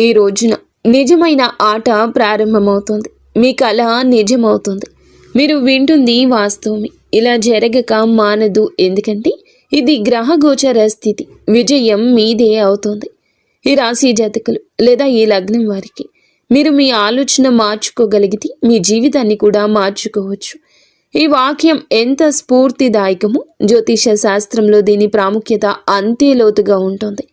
ఈ రోజున నిజమైన ఆట ప్రారంభమవుతుంది. మీ కళ నిజమవుతుంది. మీరు వింటుంది వాస్తవమే. ఇలా జరగక మానదు. ఎందుకంటే ఇది గ్రహగోచర స్థితి. విజయం మీదే అవుతుంది. ఈ రాశి జాతకులు లేదా ఈ లగ్నం వారికి మీరు మీ ఆలోచన మార్చుకోగలిగితే మీ జీవితాన్ని కూడా మార్చుకోవచ్చు. ఈ వాక్యం ఎంత స్ఫూర్తిదాయకమో జ్యోతిష శాస్త్రంలో దీని ప్రాముఖ్యత అంతే లోతుగా ఉంటుంది.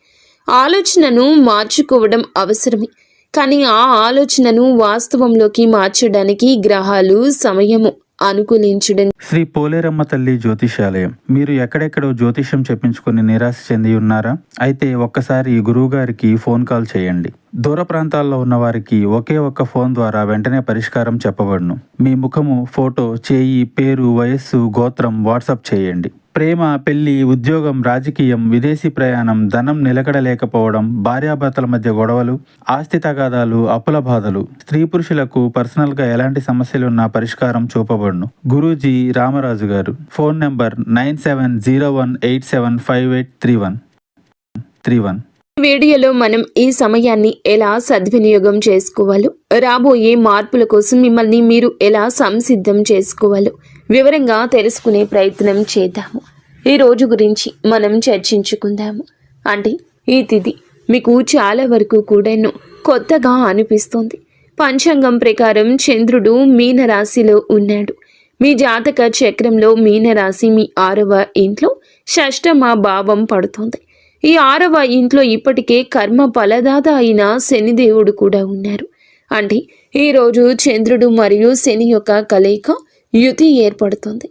ఆలోచనను మార్చుకోవడం అవసరమే, కానీ ఆ ఆలోచనను వాస్తవంలోకి మార్చడానికి గ్రహాలు సమయము అనుకూలించడం. శ్రీ పోలేరమ్మ తల్లి జ్యోతిషాలయం. మీరు ఎక్కడెక్కడో జ్యోతిషం చెప్పించుకుని నిరాశ చెంది ఉన్నారా? అయితే ఒక్కసారి గురువు గారికి ఫోన్ కాల్ చేయండి. దూర ప్రాంతాల్లో ఉన్న వారికి ఒకే ఒక్క ఫోన్ ద్వారా వెంటనే పరిష్కారం చెప్పబడును. మీ ముఖము, ఫోటో, చేయి, పేరు, వయస్సు, గోత్రం వాట్సాప్ చేయండి. ప్రేమ, పెళ్లి, ఉద్యోగం, రాజకీయం, విదేశీ ప్రయాణం, ధనం నిలకడలేకపోవడం, భార్యాభర్తల మధ్య గొడవలు, ఆస్తి తగాదాలు, అప్పుల బాధలు, స్త్రీ పురుషులకు పర్సనల్గా ఎలాంటి సమస్యలున్నా పరిష్కారం చూపబడును. గురూజీ రామరాజు గారు. Phone number 9701875831. వీడియోలో మనం ఈ సమయాన్ని ఎలా సద్వినియోగం చేసుకోవాలో, రాబోయే మార్పుల కోసం మిమ్మల్ని మీరు ఎలా సంసిద్ధం చేసుకోవాలో వివరంగా తెలుసుకునే ప్రయత్నం చేద్దాము. ఈ రోజు గురించి మనం చర్చించుకుందాము. అంటే ఈ తిథి మీకు చాలా వరకు కూడాను కొత్తగా అనిపిస్తుంది. పంచాంగం ప్రకారం చంద్రుడు మీనరాశిలో ఉన్నాడు. మీ జాతక చక్రంలో మీనరాశి మీ 6వ ఇంట్లో షష్టమ భావం పడుతుంది. ఈ 6వ ఇంట్లో ఇప్పటికే కర్మ ఫలదాత అయిన శనిదేవుడు కూడా ఉన్నారు. అంటే ఈరోజు చంద్రుడు మరియు శని యొక్క కలయిక యుతి ఏర్పడుతుంది.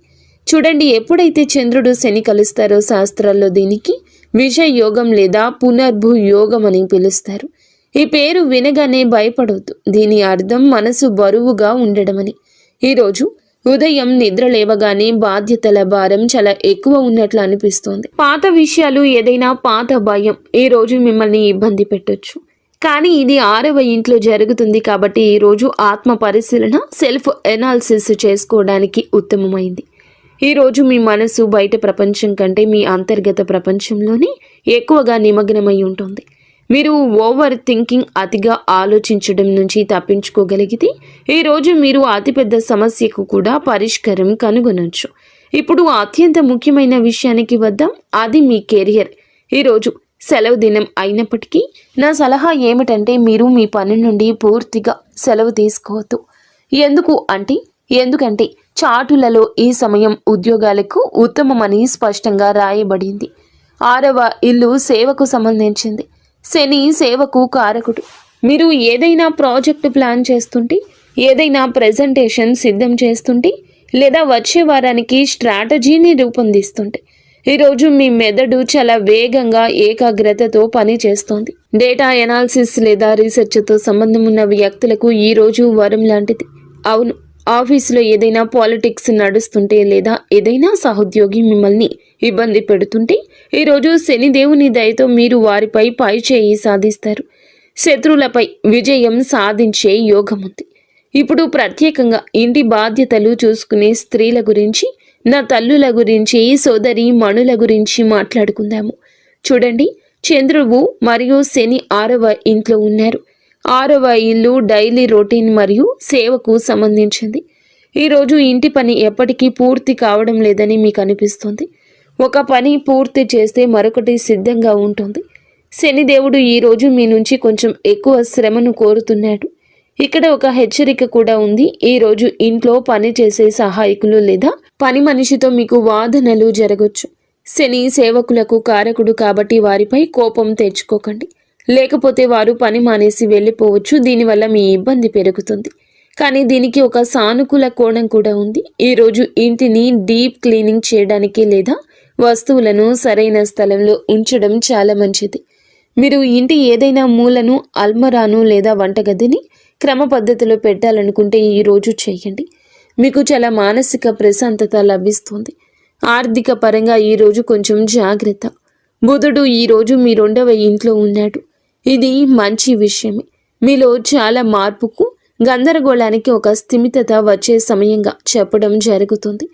చూడండి, ఎప్పుడైతే చంద్రుడు శని కలుస్తారో శాస్త్రాల్లో దీనికి విషయ యోగం లేదా పునర్భు యోగం అని పిలుస్తారు. ఈ పేరు వినగానే భయపడవద్దు. దీని అర్థం మనసు బరువుగా ఉండడమని. ఈరోజు ఉదయం నిద్ర లేవగానే బాధ్యతల భారం చాలా ఎక్కువ ఉన్నట్లు అనిపిస్తోంది. పాత విషయాలు, ఏదైనా పాత భయం ఈ రోజు మిమ్మల్ని ఇబ్బంది పెట్టొచ్చు. కానీ ఇది 6వ ఇంట్లో జరుగుతుంది కాబట్టి ఈరోజు ఆత్మ పరిశీలన, సెల్ఫ్ ఎనాలిసిస్ చేసుకోవడానికి ఉత్తమమైంది. ఈరోజు మీ మనసు బయట ప్రపంచం కంటే మీ అంతర్గత ప్రపంచంలోనే ఎక్కువగా నిమగ్నమై ఉంటుంది. మీరు ఓవర్ థింకింగ్, అతిగా ఆలోచించడం నుంచి తప్పించుకోగలిగితే ఈరోజు మీరు అతిపెద్ద సమస్యకు కూడా పరిష్కారం కనుగొనవచ్చు. ఇప్పుడు అత్యంత ముఖ్యమైన విషయానికి వద్దాం. అది మీ కెరియర్. ఈరోజు సెలవు దినం అయినప్పటికీ నా సలహా ఏమిటంటే మీరు మీ పని నుండి పూర్తిగా సెలవు తీసుకోవద్దు. ఎందుకంటే చాటులలో ఈ సమయం ఉద్యోగాలకు ఉత్తమమని స్పష్టంగా రాయబడింది. 6వ ఇల్లు సేవకు సంబంధించింది. శని సేవకు కారకుడు. మీరు ఏదైనా ప్రాజెక్టు ప్లాన్ చేస్తుంటే, ఏదైనా ప్రెజెంటేషన్ సిద్ధం చేస్తుంటే, లేదా వచ్చే వారానికి స్ట్రాటజీని రూపొందిస్తుంటే ఈరోజు మీ మెదడు చాలా వేగంగా ఏకాగ్రతతో పని చేస్తోంది. డేటా ఎనాలిసిస్ లేదా రీసెర్చ్తో సంబంధం ఉన్న వ్యక్తులకు ఈరోజు వరం లాంటిది. అవును, ఆఫీసులో ఏదైనా పాలిటిక్స్ నడుస్తుంటే లేదా ఏదైనా సహోద్యోగి మిమ్మల్ని ఇబ్బంది పెడుతుంటే ఈరోజు శనిదేవుని దయతో మీరు వారిపై పై చేయి సాధిస్తారు. శత్రువులపై విజయం సాధించే యోగం ఉంది. ఇప్పుడు ప్రత్యేకంగా ఇంటి బాధ్యతలు చూసుకునే స్త్రీల గురించి, నా తల్లుల గురించి, సోదరి మణుల గురించి మాట్లాడుకుందాము. చూడండి, చంద్రుడు మరియు శని 6వ ఇంట్లో ఉన్నారు. 6వ ఇల్లు డైలీ రొటీన్ మరియు సేవకు సంబంధించింది. ఈరోజు ఇంటి పని ఎప్పటికీ పూర్తి కావడం లేదని మీకు అనిపిస్తుంది. ఒక పని పూర్తి చేస్తే మరొకటి సిద్ధంగా ఉంటుంది. శనిదేవుడు ఈరోజు మీ నుంచి కొంచెం ఎక్కువ శ్రమను కోరుతున్నాడు. ఇక్కడ ఒక హెచ్చరిక కూడా ఉంది. ఈరోజు ఇంట్లో పని చేసే సహాయకులు లేదా పని మనిషితో మీకు వాదనలు జరగొచ్చు. శని సేవకులకు కారకుడు కాబట్టి వారిపై కోపం తెచ్చుకోకండి, లేకపోతే వారు పని మానేసి వెళ్ళిపోవచ్చు. దీనివల్ల మీ ఇబ్బంది పెరుగుతుంది. కానీ దీనికి ఒక సానుకూల కోణం కూడా ఉంది. ఈరోజు ఇంటిని డీప్ క్లీనింగ్ చేయడానికి లేదా వస్తువులను సరైన స్థలంలో ఉంచడం చాలా మంచిది. మీరు ఇంటి ఏదైనా మూలను, అల్మరాను లేదా వంటగదిని క్రమ పద్ధతిలో పెట్టాలనుకుంటే ఈరోజు చేయండి. మీకు చాలా మానసిక ప్రశాంతత లభిస్తుంది. ఆర్థిక పరంగా ఈరోజు కొంచెం జాగ్రత్త. బుధుడు ఈరోజు మీ 2వ ఇంట్లో ఉన్నాడు. ఇది మంచి విషయమే. మీలో చాలా మార్పుకు, గందరగోళానికి ఒక స్థిమితత వచ్చే సమయంగా చెప్పడం జరుగుతుంది.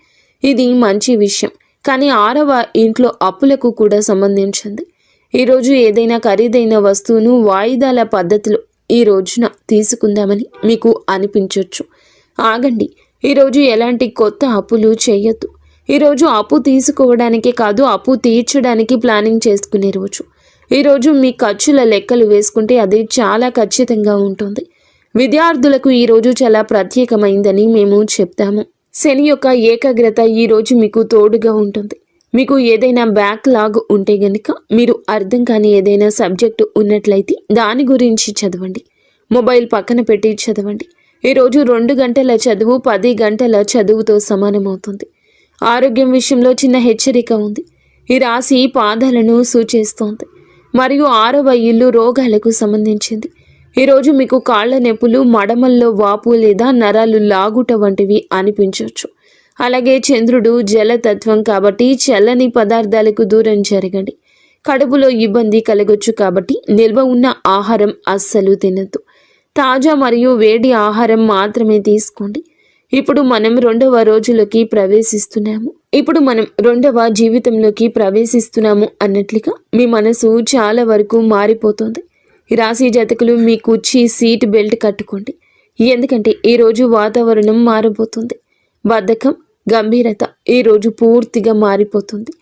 ఇది మంచి విషయం. కానీ 6వ ఇంట్లో అప్పులకు కూడా సంబంధించింది. ఈరోజు ఏదైనా ఖరీదైన వస్తువును వాయిదాల పద్ధతిలో ఈ రోజున తీసుకుందామని మీకు అనిపించవచ్చు. ఆగండి, ఈరోజు ఎలాంటి కొత్త అప్పులు చేయొద్దు. ఈరోజు అప్పు తీసుకోవడానికే కాదు, అప్పు తీర్చడానికి ప్లానింగ్ చేసుకునే రోజు. ఈరోజు మీ ఖర్చుల లెక్కలు వేసుకుంటే అది చాలా ఖచ్చితంగా ఉంటుంది. విద్యార్థులకు ఈరోజు చాలా ప్రత్యేకమైందని మేము చెప్తాము. శని యొక్క ఏకాగ్రత ఈరోజు మీకు తోడుగా ఉంటుంది. మీకు ఏదైనా బ్యాక్లాగ్ ఉంటే గనుక, మీరు అర్థం కాని ఏదైనా సబ్జెక్టు ఉన్నట్లయితే దాని గురించి చదవండి. మొబైల్ పక్కన పెట్టి చదవండి. ఈరోజు 2 గంటల చదువు 10 గంటల చదువుతో సమానమవుతుంది. ఆరోగ్యం విషయంలో చిన్న హెచ్చరిక ఉంది. ఈ రాశి పాదాలను సూచిస్తోంది మరియు 6వ ఇల్లు రోగాలకు సంబంధించింది. ఈరోజు మీకు కాళ్ల నొప్పులు, మడమల్లో వాపు లేదా నరాలు లాగుట వంటివి అనిపించవచ్చు. అలాగే చంద్రుడు జలతత్వం కాబట్టి చల్లని పదార్థాలకు దూరం జరగండి. కడుపులో ఇబ్బంది కలగొచ్చు కాబట్టి నిల్వ ఉన్న ఆహారం అస్సలు తినద్దు. తాజా మరియు వేడి ఆహారం మాత్రమే తీసుకోండి. ఇప్పుడు మనం 2వ రోజులోకి ప్రవేశిస్తున్నాము. జీవితంలోకి ప్రవేశిస్తున్నాము అన్నట్లుగా మీ మనసు చాలా వరకు మారిపోతుంది. ఈ రాశి జాతకులు మీ కుర్చీ సీట్ బెల్ట్ కట్టుకోండి. ఎందుకంటే ఈరోజు వాతావరణం మారిపోతుంది. బద్ధకం, గంభీరత ఈరోజు పూర్తిగా మారిపోతుంది.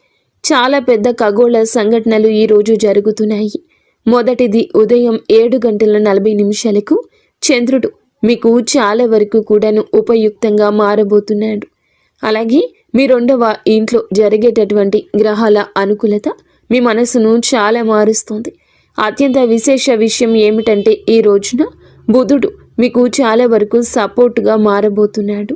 చాలా పెద్ద ఖగోళ సంఘటనలు ఈరోజు జరుగుతున్నాయి. మొదటిది ఉదయం 7:40 చంద్రుడు మీకు చాలా వరకు కూడాను ఉపయుక్తంగా మారబోతున్నాడు. అలాగే మీ 2వ ఇంట్లో జరిగేటటువంటి గ్రహాల అనుకూలత మీ మనసును చాలా మారుస్తుంది. అత్యంత విశేష విషయం ఏమిటంటే ఈ రోజున బుధుడు మీకు చాలా వరకు సపోర్ట్గా మారబోతున్నాడు.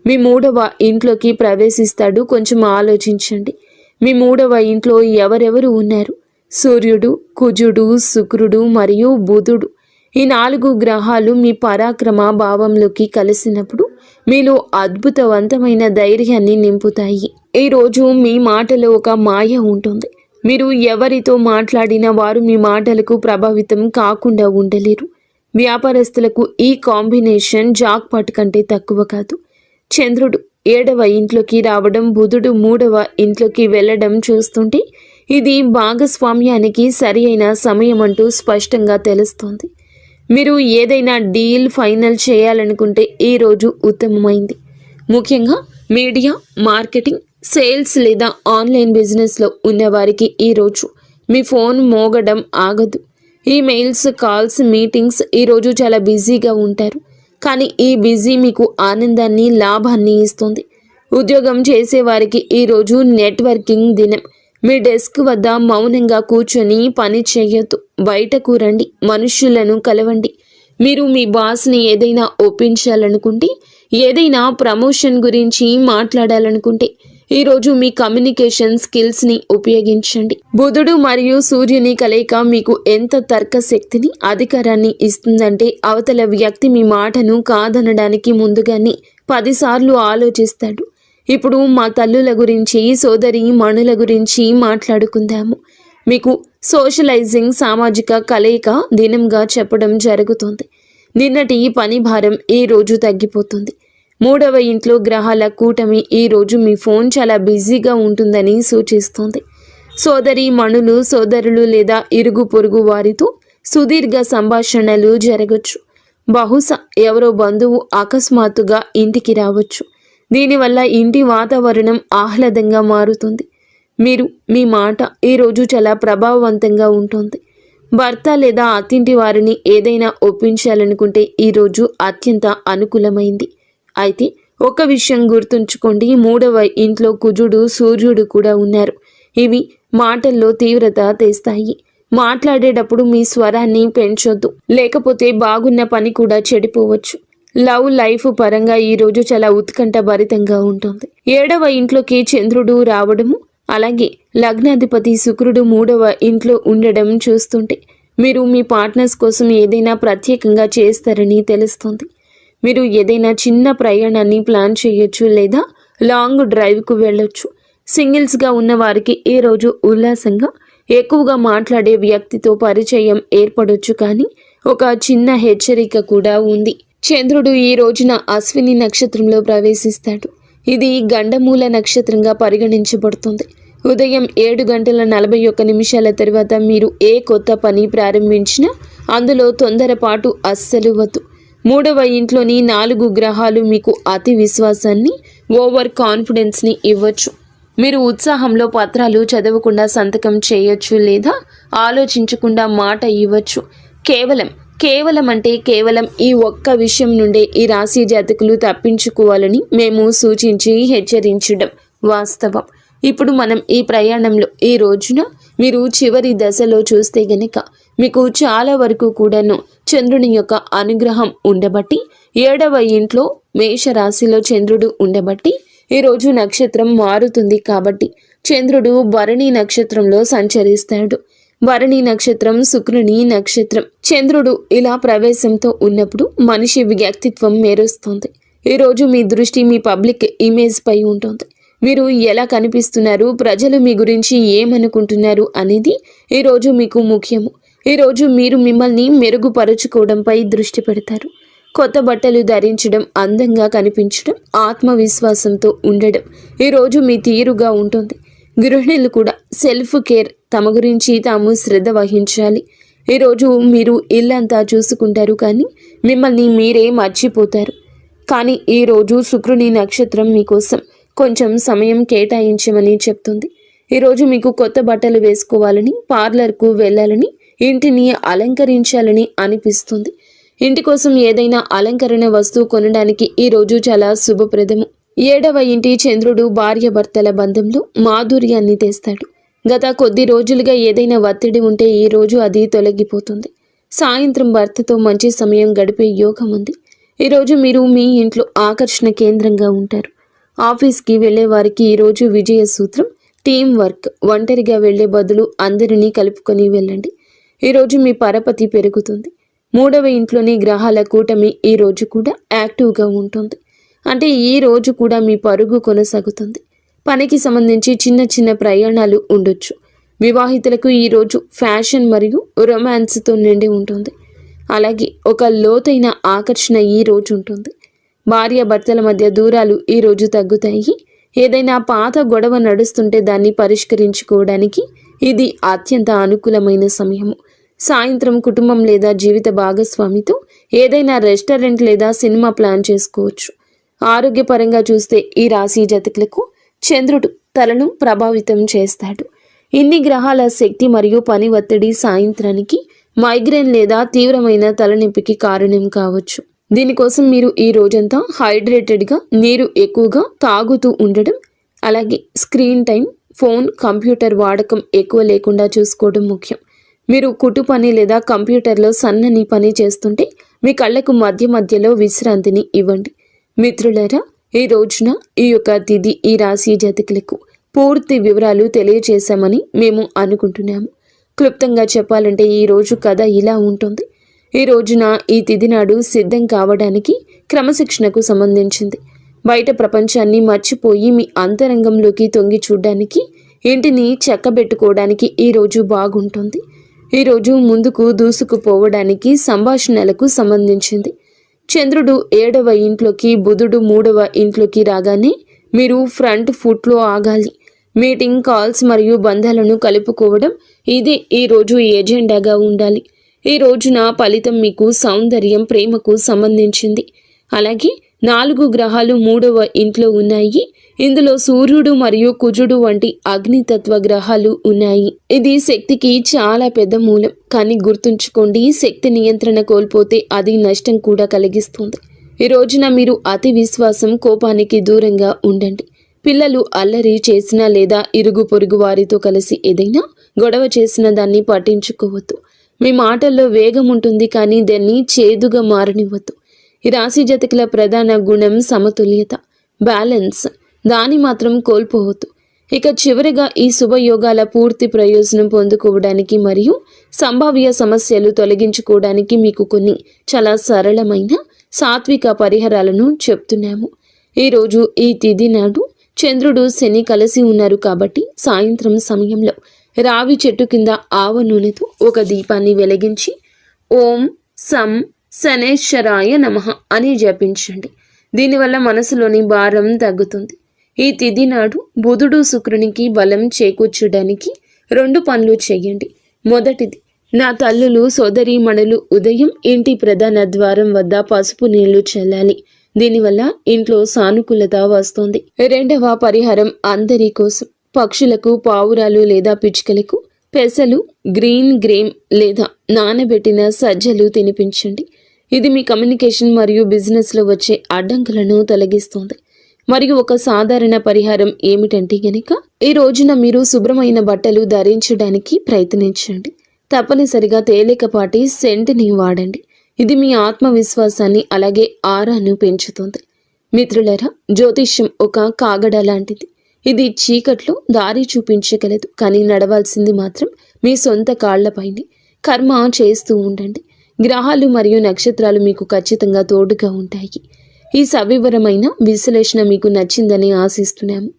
మీ 3వ ఇంట్లోకి ప్రవేశిస్తాడు. కొంచెం ఆలోచించండి. మీ 3వ ఇంట్లో ఎవరెవరు ఉన్నారు? సూర్యుడు, కుజుడు, శుక్రుడు మరియు బుధుడు. ఈ 4 గ్రహాలు మీ పరాక్రమ భావంలోకి కలిసినప్పుడు మీలో అద్భుతవంతమైన ధైర్యాన్ని నింపుతాయి. ఈరోజు మీ మాటలో ఒక మాయ ఉంటుంది. మీరు ఎవరితో మాట్లాడినా వారు మీ మాటలకు ప్రభావితం కాకుండా ఉండలేరు. వ్యాపారస్తులకు ఈ కాంబినేషన్ జాక్పాట్ కంటే తక్కువ కాదు. చంద్రుడు 7వ ఇంట్లోకి రావడం, బుధుడు 3వ ఇంట్లోకి వెళ్ళడం చూస్తుంటే ఇది భాగస్వామ్యానికి సరి అయిన సమయం అంటూ స్పష్టంగా తెలుస్తోంది. మీరు ఏదైనా డీల్ ఫైనల్ చేయాలనుకుంటే ఈరోజు ఉత్తమమైంది. ముఖ్యంగా మీడియా, మార్కెటింగ్, సేల్స్ లేదా ఆన్లైన్ బిజినెస్లో ఉన్నవారికి ఈరోజు మీ ఫోన్ మోగడం ఆగదు. ఈమెయిల్స్, కాల్స్, మీటింగ్స్ ఈరోజు చాలా బిజీగా ఉంటారు. కానీ ఈ బిజీ మీకు ఆనందాన్ని, లాభాన్ని ఇస్తుంది. ఉద్యోగం చేసేవారికి ఈరోజు నెట్వర్కింగ్ దినం. మీ డెస్క్ వద్ద మౌనంగా కూర్చొని పని చేయొద్దు. బయటకు రండి, మనుషులను కలవండి. మీరు మీ బాస్ని ఏదైనా ఒప్పించాలనుకుంటే, ఏదైనా ప్రమోషన్ గురించి మాట్లాడాలనుకుంటే ఈరోజు మీ కమ్యూనికేషన్ స్కిల్స్ని ఉపయోగించండి. బుధుడు మరియు సూర్యుని కలయిక మీకు ఎంత తర్క శక్తిని, అధికారాన్ని ఇస్తుందంటే అవతల వ్యక్తి మీ మాటను కాదనడానికి ముందుగానే 10 సార్లు ఆలోచిస్తాడు. ఇప్పుడు మా తల్లుల గురించి, సోదరి మణుల గురించి మాట్లాడుకుందాము. మీకు సోషలైజింగ్, సామాజిక కలయిక దినంగా చెప్పడం జరుగుతుంది. నిన్నటి పని భారం ఈ రోజు తగ్గిపోతుంది. 3వ ఇంట్లో గ్రహాల కూటమి ఈ రోజు మీ ఫోన్ చాలా బిజీగా ఉంటుందని సూచిస్తోంది. సోదరి మణులు, సోదరులు లేదా ఇరుగు పొరుగు వారితో సుదీర్ఘ సంభాషణలు జరగచ్చు. బహుశా ఎవరో బంధువు అకస్మాత్తుగా ఇంటికి రావచ్చు. దీనివల్ల ఇంటి వాతావరణం ఆహ్లాదంగా మారుతుంది. మీ మాట ఈరోజు చాలా ప్రభావవంతంగా ఉంటుంది. భర్త లేదా అత్తింటి వారిని ఏదైనా ఒప్పించాలనుకుంటే ఈరోజు అత్యంత అనుకూలమైంది. అయితే ఒక విషయం గుర్తుంచుకోండి, 3వ ఇంట్లో కుజుడు, సూర్యుడు కూడా ఉన్నారు. ఇవి మాటల్లో తీవ్రత తెస్తాయి. మాట్లాడేటప్పుడు మీ స్వరాన్ని పెంచొద్దు, లేకపోతే బాగున్న పని కూడా చెడిపోవచ్చు. లవ్ లైఫ్ పరంగా ఈరోజు చాలా ఉత్కంఠ భరితంగా ఉంటుంది. 7వ ఇంట్లోకి చంద్రుడు రావడము, అలాగే లగ్నాధిపతి శుక్రుడు 3వ ఇంట్లో ఉండడం చూస్తుంటే మీరు మీ పార్ట్నర్స్ కోసం ఏదైనా ప్రత్యేకంగా చేస్తారని తెలుస్తుంది. మీరు ఏదైనా చిన్న ప్రయాణాన్ని ప్లాన్ చేయొచ్చు లేదా లాంగ్ డ్రైవ్కు వెళ్ళొచ్చు. సింగిల్స్గా ఉన్న వారికి ఈరోజు ఉల్లాసంగా, ఎక్కువగా మాట్లాడే వ్యక్తితో పరిచయం ఏర్పడొచ్చు. కానీ ఒక చిన్న హెచ్చరిక కూడా ఉంది. చంద్రుడు ఈ రోజున అశ్విని నక్షత్రంలో ప్రవేశిస్తాడు. ఇది గండమూల నక్షత్రంగా పరిగణించబడుతుంది. ఉదయం 7:41 తర్వాత మీరు ఏ కొత్త పని ప్రారంభించినా అందులో తొందరపాటు అస్సలు వద్దు. 3వ ఇంట్లోని 4 గ్రహాలు మీకు అతి విశ్వాసాన్ని, ఓవర్ కాన్ఫిడెన్స్ని ఇవ్వచ్చు. మీరు ఉత్సాహంలో పత్రాలు చదవకుండా సంతకం చేయొచ్చు లేదా ఆలోచించకుండా మాట ఇవ్వచ్చు. కేవలం అంటే కేవలం ఈ ఒక్క విషయం నుండే ఈ రాశి జాతకులు తప్పించుకోవాలని మేము సూచించి హెచ్చరించడం వాస్తవం. ఇప్పుడు మనం ఈ ప్రయాణంలో ఈ రోజున మీరు చివరి దశలో చూస్తే గనక మీకు చాలా వరకు కూడాను చంద్రుని యొక్క అనుగ్రహం ఉండబట్టి 7వ ఇంట్లో మేషరాశిలో చంద్రుడు ఉండబట్టి ఈరోజు నక్షత్రం మారుతుంది కాబట్టి చంద్రుడు భరణి నక్షత్రంలో సంచరిస్తాడు. భరణి నక్షత్రం శుక్రుని నక్షత్రం. చంద్రుడు ఇలా ప్రవేశంతో ఉన్నప్పుడు మనిషి వ్యక్తిత్వం మెరుస్తుంది. ఈరోజు మీ దృష్టి మీ పబ్లిక్ ఇమేజ్ పై ఉంటుంది. మీరు ఎలా కనిపిస్తున్నారు, ప్రజలు మీ గురించి ఏమనుకుంటున్నారు అనేది ఈరోజు మీకు ముఖ్యము. ఈరోజు మీరు మిమ్మల్ని మెరుగుపరుచుకోవడంపై దృష్టి పెడతారు. కొత్త బట్టలు ధరించడం, అందంగా కనిపించడం, ఆత్మవిశ్వాసంతో ఉండడం ఈరోజు మీ తీరుగా ఉంటుంది. గృహిణులు కూడా సెల్ఫ్ కేర్, తమ గురించి తాము శ్రద్ధ వహించాలి. ఈరోజు మీరు ఇల్లంతా చూసుకుంటారు కానీ మిమ్మల్ని మీరే మర్చిపోతారు. కానీ ఈరోజు శుక్రుని నక్షత్రం మీకోసం కొంచెం సమయం కేటాయించమని చెప్తుంది. ఈరోజు మీకు కొత్త బట్టలు వేసుకోవాలని, పార్లర్కు వెళ్ళాలని, ఇంటిని అలంకరించాలని అనిపిస్తుంది. ఇంటి కోసం ఏదైనా అలంకరణ వస్తువు కొనడానికి ఈరోజు చాలా శుభప్రదము. 7వ ఇంటి చంద్రుడు భార్యాభర్తల బంధంలో మాధుర్యాన్ని తెస్తాడు. గత కొద్ది రోజులుగా ఏదైనా ఒత్తిడి ఉంటే ఈ రోజు అది తొలగిపోతుంది. సాయంత్రం భర్తతో మంచి సమయం గడిపే యోగం ఉంది. ఈరోజు మీరు మీ ఇంట్లో ఆకర్షణ కేంద్రంగా ఉంటారు. ఆఫీస్కి వెళ్లే వారికి ఈరోజు విజయ సూత్రం టీం వర్క్. ఒంటరిగా వెళ్లే బదులు అందరినీ కలుపుకొని వెళ్ళండి. ఈరోజు మీ పరపతి పెరుగుతుంది. 3వ ఇంట్లోని గ్రహాల కూటమి ఈ రోజు కూడా యాక్టివ్గా ఉంటుంది. అంటే ఈ రోజు కూడా మీ పరుగు కొనసాగుతుంది. పనికి సంబంధించి చిన్న ప్రయాణాలు ఉండొచ్చు. వివాహితులకు ఈరోజు ఫ్యాషన్ మరియు రొమాన్స్తో నిండి ఉంటుంది. అలాగే ఒక లోతైన ఆకర్షణ ఈ రోజు ఉంటుంది. భార్యాభర్తల మధ్య దూరాలు ఈ రోజు తగ్గుతాయి. ఏదైనా పాత గొడవ నడుస్తుంటే దాన్ని పరిష్కరించుకోవడానికి ఇది అత్యంత అనుకూలమైన సమయము. సాయంత్రం కుటుంబం లేదా జీవిత భాగస్వామితో ఏదైనా రెస్టారెంట్ లేదా సినిమా ప్లాన్ చేసుకోవచ్చు. ఆరోగ్యపరంగా చూస్తే ఈ రాశి జాతకులకు చంద్రుడు తలను ప్రభావితం చేస్తాడు. ఇన్ని గ్రహాల శక్తి మరియు పని ఒత్తిడి సాయంత్రానికి మైగ్రేన్ లేదా తీవ్రమైన తలనొప్పికి కారణం కావచ్చు. దీనికోసం మీరు ఈ రోజంతా హైడ్రేటెడ్గా, నీరు ఎక్కువగా తాగుతూ ఉండడం, అలాగే స్క్రీన్ టైం, ఫోన్, కంప్యూటర్ వాడకం ఎక్కువ లేకుండా చూసుకోవడం ముఖ్యం. మీరు కుట్టు పని లేదా కంప్యూటర్లో సన్నని పని చేస్తుంటే మీ కళ్ళకు మధ్యలో విశ్రాంతిని ఇవ్వండి. మిత్రులారా, ఈ రోజున ఈ యొక్క తిథి ఈ రాశి జాతకులకు పూర్తి వివరాలు తెలియజేశామని మేము అనుకుంటున్నాము. క్లుప్తంగా చెప్పాలంటే ఈ రోజు కథ ఇలా ఉంటుంది. ఈ రోజున ఈ తిథి నాడు సిద్ధం కావడానికి క్రమశిక్షణకు సంబంధించింది. బయట ప్రపంచాన్ని మర్చిపోయి మీ అంతరంగంలోకి తొంగి చూడడానికి, ఇంటిని చక్కబెట్టుకోవడానికి ఈ రోజు బాగుంటుంది. ఈరోజు ముందుకు దూసుకుపోవడానికి సంభాషణలకు సంబంధించింది. చంద్రుడు 7వ ఇంట్లోకి, బుధుడు 3వ ఇంట్లోకి రాగానే మీరు ఫ్రంట్ ఫుట్లో ఆగాలి. మీటింగ్, కాల్స్ మరియు బంధాలను కలుపుకోవడం ఇదే ఈరోజు ఎజెండాగా ఉండాలి. ఈ రోజున ఫలితం మీకు సౌందర్యం, ప్రేమకు సంబంధించింది. అలాగే 4 గ్రహాలు 3వ ఇంట్లో ఉన్నాయి. ఇందులో సూర్యుడు మరియు కుజుడు వంటి అగ్నితత్వ గ్రహాలు ఉన్నాయి. ఇది శక్తికి చాలా పెద్ద మూలం. కానీ గుర్తుంచుకోండి, శక్తి నియంత్రణ కోల్పోతే అది నష్టం కూడా కలిగిస్తుంది. ఈ రోజున మీరు అతి విశ్వాసం, కోపానికి దూరంగా ఉండండి. పిల్లలు అల్లరి చేసినా లేదా ఇరుగు పొరుగు వారితో కలిసి ఏదైనా గొడవ చేసిన దాన్ని పట్టించుకోవద్దు. మీ మాటల్లో వేగం ఉంటుంది కానీ దాన్ని చేదుగా మారనివ్వద్దు. ఈ రాశి జాతకుల ప్రధాన గుణం సమతుల్యత, బ్యాలెన్స్. దాన్ని మాత్రం కోల్పోవద్దు. ఇక చివరిగా ఈ శుభయోగాల పూర్తి ప్రయోజనం పొందుకోవడానికి మరియు సంభావ్య సమస్యలు తొలగించుకోవడానికి మీకు కొన్ని చాలా సరళమైన సాత్విక పరిహారాలను చెప్తున్నాము. ఈరోజు ఈ తిథి నాడు చంద్రుడు, శని కలిసి ఉన్నారు కాబట్టి సాయంత్రం సమయంలో రావి చెట్టు కింద ఆవ నూనెతో ఒక దీపాన్ని వెలిగించి ఓం సం శనేశ్వరాయ నమః అని జపించండి. దీనివల్ల మనసులోని భారం తగ్గుతుంది. ఈ తిథి నాడు బుధుడు, శుక్రునికి బలం చేకూర్చడానికి 2 పనులు చేయండి. మొదటిది, నా తల్లులు సోదరీమణులు ఉదయం ఇంటి ప్రధాన ద్వారం వద్ద పసుపు నీళ్లు చల్లాలి. దీనివల్ల ఇంట్లో సానుకూలత వస్తుంది. రెండవ పరిహారం అందరి కోసం. పక్షులకు, పావురాలు లేదా పిచ్చుకలకు పెసలు, గ్రీన్ గ్రేమ్ లేదా నానబెట్టిన సజ్జలు తినిపించండి. ఇది మీ కమ్యూనికేషన్ మరియు బిజినెస్లో వచ్చే అడ్డంకులను తొలగిస్తుంది. మరియు ఒక సాధారణ పరిహారం ఏమిటంటే గనక, ఈ రోజున మీరు శుభ్రమైన బట్టలు ధరించడానికి ప్రయత్నించండి. తప్పనిసరిగా తేలికపాటి సెంట్ని వాడండి. ఇది మీ ఆత్మవిశ్వాసాన్ని అలాగే ఆరాను పెంచుతుంది. మిత్రులారా, జ్యోతిష్యం ఒక కాగడ లాంటిది. ఇది చీకట్లో దారి చూపించగలదు, కానీ నడవాల్సింది మాత్రం మీ సొంత కాళ్లపైనే. కర్మ చేస్తూ ఉండండి. గ్రహాలు మరియు నక్షత్రాలు మీకు ఖచ్చితంగా తోడుగా ఉంటాయి. ఈ సవివరమైన విశ్లేషణ మీకు నచ్చిందని ఆశిస్తున్నాము.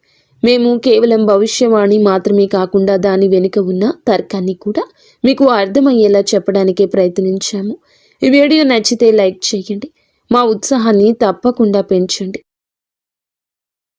మేము కేవలం భవిష్యవాణి మాత్రమే కాకుండా దాని వెనుక ఉన్న తర్కాన్ని కూడా మీకు అర్థమయ్యేలా చెప్పడానికే ప్రయత్నించాము. ఈ వీడియో నచ్చితే లైక్ చేయండి. మా ఉత్సాహాన్ని తప్పకుండా పెంచండి.